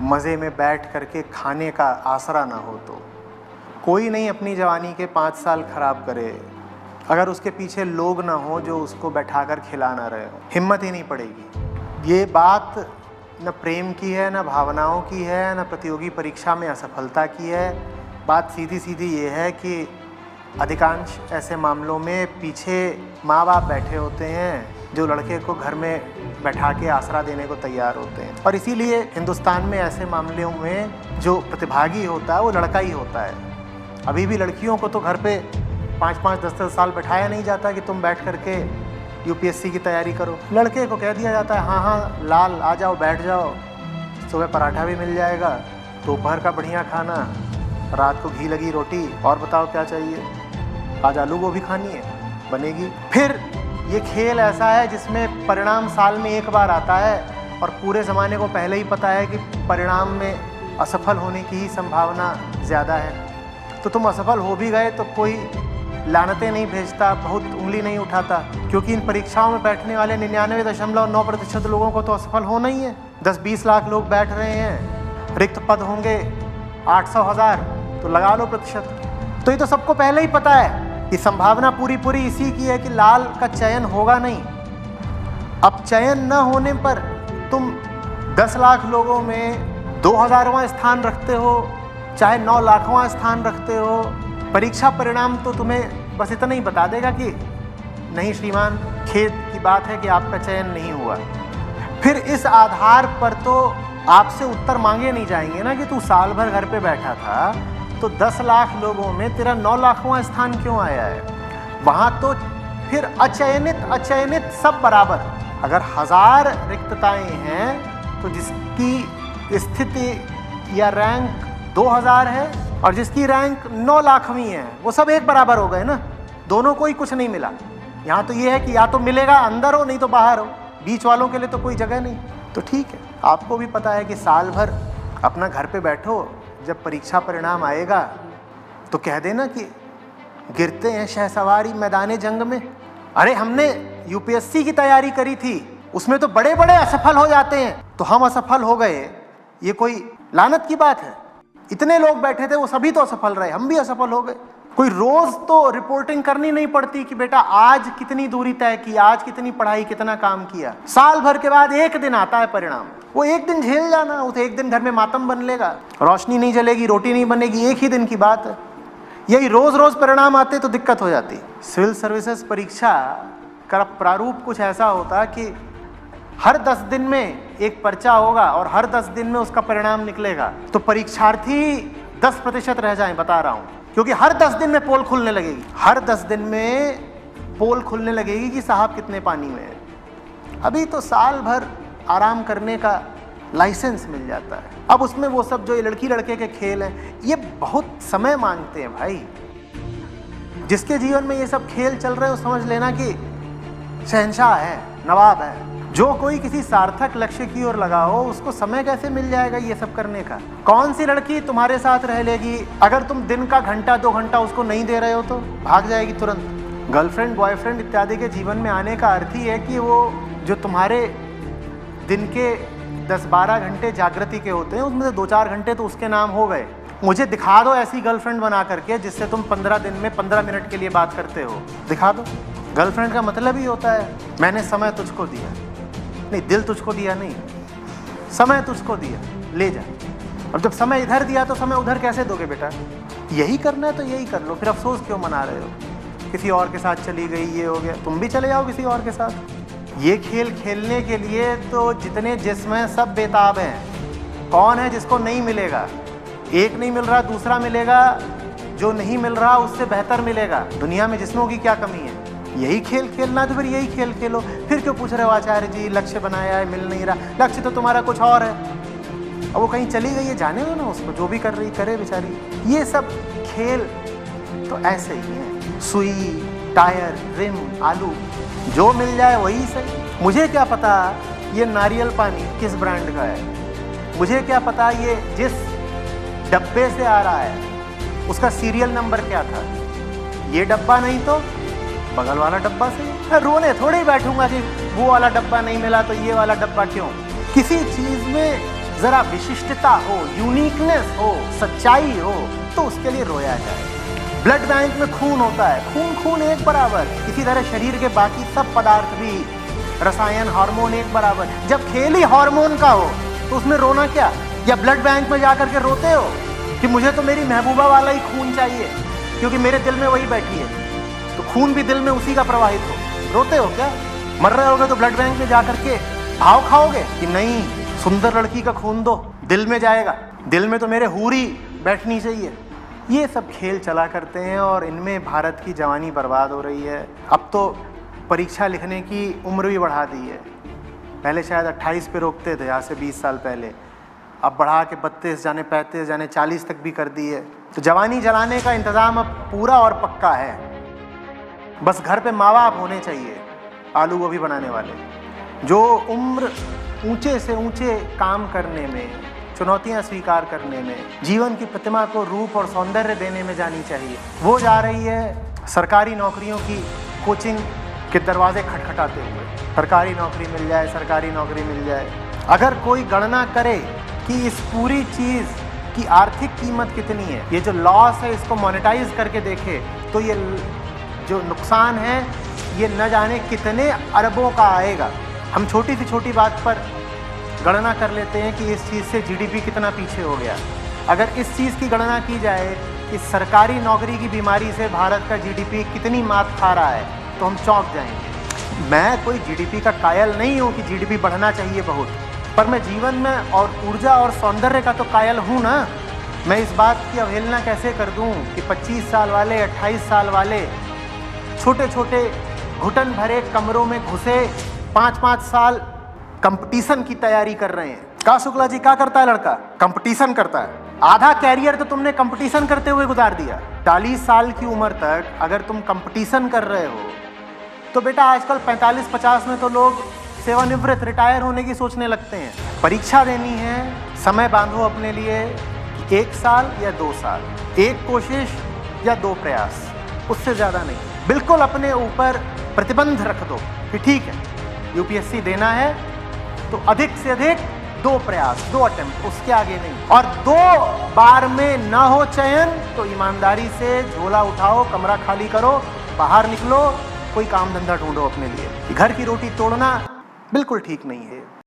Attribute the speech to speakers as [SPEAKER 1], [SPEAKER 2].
[SPEAKER 1] मज़े में बैठ करके खाने का आसरा ना हो तो कोई नहीं अपनी जवानी के 5 साल ख़राब करे अगर उसके पीछे लोग ना हो जो उसको बैठा कर खिला ना रहे हो। हिम्मत ही नहीं पड़ेगी। ये बात न प्रेम की है, न भावनाओं की है, न प्रतियोगी परीक्षा में असफलता की है। बात सीधी सीधी ये है कि अधिकांश ऐसे मामलों में पीछे माँ बाप बैठे होते हैं जो लड़के को घर में बैठा के आसरा देने को तैयार होते हैं। और इसीलिए हिंदुस्तान में ऐसे मामलों में जो प्रतिभागी होता है वो लड़का ही होता है। अभी भी लड़कियों को तो घर पे 5-5, 10-10 साल बैठाया नहीं जाता कि तुम बैठ करके यूपीएससी की तैयारी करो। लड़के को कह दिया जाता है हाँ हाँ लाल आ जाओ, बैठ जाओ, सुबह पराठा भी मिल जाएगा, दोपहर का बढ़िया खाना, रात को घी लगी रोटी, और बताओ क्या चाहिए, आज आलू गोभी खानी है, बनेगी। फिर ये खेल ऐसा है जिसमें परिणाम साल में एक बार आता है और पूरे ज़माने को पहले ही पता है कि परिणाम में असफल होने की ही संभावना ज़्यादा है। तो तुम असफल हो भी गए तो कोई लानतें नहीं भेजता, बहुत उंगली नहीं उठाता, क्योंकि इन परीक्षाओं में बैठने वाले 99.9% लोगों को तो असफल होना ही है। 10-20 लाख लोग बैठ रहे हैं, रिक्त पद होंगे 800,000, तो लगा लो प्रतिशत। तो ये तो सबको पहले ही पता है कि संभावना पूरी इसी की है कि लाल का चयन होगा नहीं। अब चयन न होने पर तुम 10 लाख लोगों में 2000वां स्थान रखते हो, चाहे 9 लाखवां स्थान रखते हो, परीक्षा परिणाम तो तुम्हें बस इतना ही बता देगा कि नहीं श्रीमान, खेद की बात है कि आपका चयन नहीं हुआ। फिर इस आधार पर तो आपसे उत्तर मांगे नहीं जाएंगे ना कि तू साल भर घर पे बैठा था, तो 10 लाख लोगों में तेरा 9 लाखवां स्थान क्यों आया है। वहाँ तो फिर अचयनित सब बराबर। अगर 1000 रिक्तताएं हैं तो जिसकी स्थिति या रैंक 2000 है और जिसकी रैंक 9 लाखवीं है, वो सब एक बराबर हो गए ना, दोनों को ही कुछ नहीं मिला। यहाँ तो ये है कि या तो मिलेगा अंदर हो, नहीं तो बाहर हो, बीच वालों के लिए तो कोई जगह नहीं। तो ठीक है, आपको भी पता है कि साल भर अपना घर पे बैठो, जब परीक्षा परिणाम आएगा तो कह देना कि गिरते हैं शहसवारी मैदाने जंग में। अरे हमने यूपीएससी की तैयारी करी थी, उसमें तो बड़े बड़े असफल हो जाते हैं, तो हम असफल हो गए, ये कोई लानत की बात है। इतने लोग बैठे थे, वो सभी तो असफल रहे, हम भी असफल हो गए। कोई रोज तो रिपोर्टिंग करनी नहीं पड़ती कि बेटा आज कितनी दूरी तय की, आज कितनी पढ़ाई, कितना काम किया। साल भर के बाद एक दिन आता है परिणाम, वो एक दिन झेल जाना। उसे एक दिन घर में मातम बन लेगा, रोशनी नहीं जलेगी, रोटी नहीं बनेगी, एक ही दिन की बात है। यही रोज रोज परिणाम आते तो दिक्कत हो जाती। सिविल सर्विसेज परीक्षा का प्रारूप कुछ ऐसा होता कि हर 10 दिन में एक पर्चा होगा और हर 10 दिन में उसका परिणाम निकलेगा। तो परीक्षार्थी 10% रह जाएं, बता रहा हूं, क्योंकि हर 10 दिन में पोल खुलने लगेगी। हर 10 दिन में पोल खुलने लगेगी कि साहब कितने पानी में है। अभी तो साल भर आराम करने का लाइसेंस मिल जाता है। अब उसमें वो सब जो ये लड़की लड़के के खेल हैं, ये बहुत समय मांगते हैं भाई। जिसके जीवन में ये सब खेल चल रहे हो, समझ लेना कि शहंशाह है, नवाब है। जो कोई किसी सार्थक लक्ष्य की ओर लगा हो, उसको समय कैसे मिल जाएगा ये सब करने का। कौन सी लड़की तुम्हारे साथ रह लेगी अगर तुम दिन का घंटा 2 घंटा उसको नहीं दे रहे हो तो भाग जाएगी तुरंत। गर्लफ्रेंड बॉयफ्रेंड इत्यादि के जीवन में आने का अर्थ ही है कि वो जो तुम्हारे दिन के 10-12 घंटे जागृति के होते हैं, उसमें से 2-4 घंटे तो उसके नाम हो गए। मुझे दिखा दो ऐसी गर्लफ्रेंड बना करके जिससे तुम 15 दिन में 15 मिनट के लिए बात करते हो, दिखा दो। गर्लफ्रेंड का मतलब ही होता है मैंने समय तुझको दिया, नहीं दिल तुझको दिया, नहीं समय तुझको दिया, ले जा। और जब समय इधर दिया तो समय उधर कैसे दोगे बेटा। यही करना है तो यही कर लो, फिर अफसोस क्यों मना रहे हो। किसी और के साथ चली गई, ये हो गया, तुम भी चले जाओ किसी और के साथ। ये खेल खेलने के लिए तो जितने जिस्म हैं सब बेताब हैं। कौन है जिसको नहीं मिलेगा। एक नहीं मिल रहा दूसरा मिलेगा, जो नहीं मिल रहा उससे बेहतर मिलेगा। दुनिया में जिस्मों की क्या कमी है। यही खेल खेलना तो फिर यही खेल खेलो। फिर क्यों पूछ रहे हो आचार्य जी लक्ष्य बनाया है मिल नहीं रहा। लक्ष्य तो तुम्हारा कुछ और है, अब वो कहीं चली गई है, जाने दो ना उसको, जो भी कर रही करे बेचारी। ये सब खेल तो ऐसे ही है, सुई टायर रिम आलू जो मिल जाए वही सही। मुझे क्या पता ये नारियल पानी किस ब्रांड का है, मुझे क्या पता ये जिस डब्बे से आ रहा है उसका सीरियल नंबर क्या था। ये डब्बा नहीं तो बगल वाला डब्बा सही। रोने थोड़ी बैठूंगा कि वो वाला डब्बा नहीं मिला तो ये वाला डब्बा क्यों। किसी चीज़ में जरा विशिष्टता हो, यूनिकनेस हो, सच्चाई हो, तो उसके लिए रोया जाए। ब्लड बैंक में खून होता है, खून खून एक बराबर। इसी तरह शरीर के बाकी सब पदार्थ भी, रसायन, हार्मोन एक बराबर। जब खेल ही हार्मोन का हो तो उसमें रोना क्या? या ब्लड बैंक में जाकर के रोते हो कि मुझे तो मेरी महबूबा वाला ही खून चाहिए क्योंकि मेरे दिल में वही बैठी है, तो खून भी दिल में उसी का प्रवाहित हो। रोते हो क्या? मर रहे होगे तो ब्लड बैंक में जाकर के भाव खाओगे कि नहीं, सुंदर लड़की का खून दो, दिल में जाएगा, दिल में तो मेरे हूरी बैठनी चाहिए। ये सब खेल चला करते हैं और इनमें भारत की जवानी बर्बाद हो रही है। अब तो परीक्षा लिखने की उम्र भी बढ़ा दी है। पहले शायद 28 पे रोकते थे, आज से 20 साल पहले, अब बढ़ा के 32 जाने 35 जाने 40 तक भी कर दी है। तो जवानी जलाने का इंतज़ाम अब पूरा और पक्का है। बस घर पे माँ बाप होने चाहिए आलू गोभी बनाने वाले, जो उम्र ऊंचे से ऊंचे काम करने में, चुनौतियां स्वीकार करने में, जीवन की प्रतिमा को रूप और सौंदर्य देने में जानी चाहिए। वो जा रही है सरकारी नौकरियों की कोचिंग के दरवाजे खटखटाते हुए। सरकारी नौकरी मिल जाए, सरकारी नौकरी मिल जाए। अगर कोई गणना करे कि इस पूरी चीज़ की आर्थिक कीमत कितनी है, ये जो लॉस है इसको मोनेटाइज करके देखे, तो ये जो नुकसान है ये न जाने कितने अरबों का आएगा। हम छोटी से छोटी बात पर गणना कर लेते हैं कि इस चीज़ से जीडीपी कितना पीछे हो गया। अगर इस चीज़ की गणना की जाए कि सरकारी नौकरी की बीमारी से भारत का जीडीपी कितनी मात खा रहा है, तो हम चौंक जाएंगे। मैं कोई जीडीपी का कायल नहीं हूँ कि जीडीपी बढ़ना चाहिए बहुत, पर मैं जीवन में और ऊर्जा और सौंदर्य का तो कायल हूँ ना। मैं इस बात की अवहेलना कैसे कर दूँ कि 25 साल वाले, 28 साल वाले छोटे छोटे घुटन भरे कमरों में घुसे 5-5 साल कंपटीशन की तैयारी कर रहे हैं। का शुक्ला जी क्या करता है लड़का? कंपटीशन करता है। आधा कैरियर तो तुमने कंपटीशन करते हुए गुजार दिया। 40 साल की उम्र तक अगर तुम कंपटीशन कर रहे हो तो बेटा आजकल 45-50 में तो लोग सेवानिवृत्त, रिटायर होने की सोचने लगते हैं। परीक्षा देनी है, समय बांधो अपने लिए, 1 साल या 2 साल, 1 कोशिश या 2 प्रयास, उससे ज़्यादा नहीं। बिल्कुल अपने ऊपर प्रतिबंध रख दो कि ठीक है यूपीएससी देना है तो अधिक से अधिक 2 प्रयास, 2 अटेम्प्ट, उसके आगे नहीं। और 2 बार में ना हो चयन तो ईमानदारी से झोला उठाओ, कमरा खाली करो, बाहर निकलो, कोई काम धंधा ढूंढो अपने लिए। घर की रोटी तोड़ना बिल्कुल ठीक नहीं है।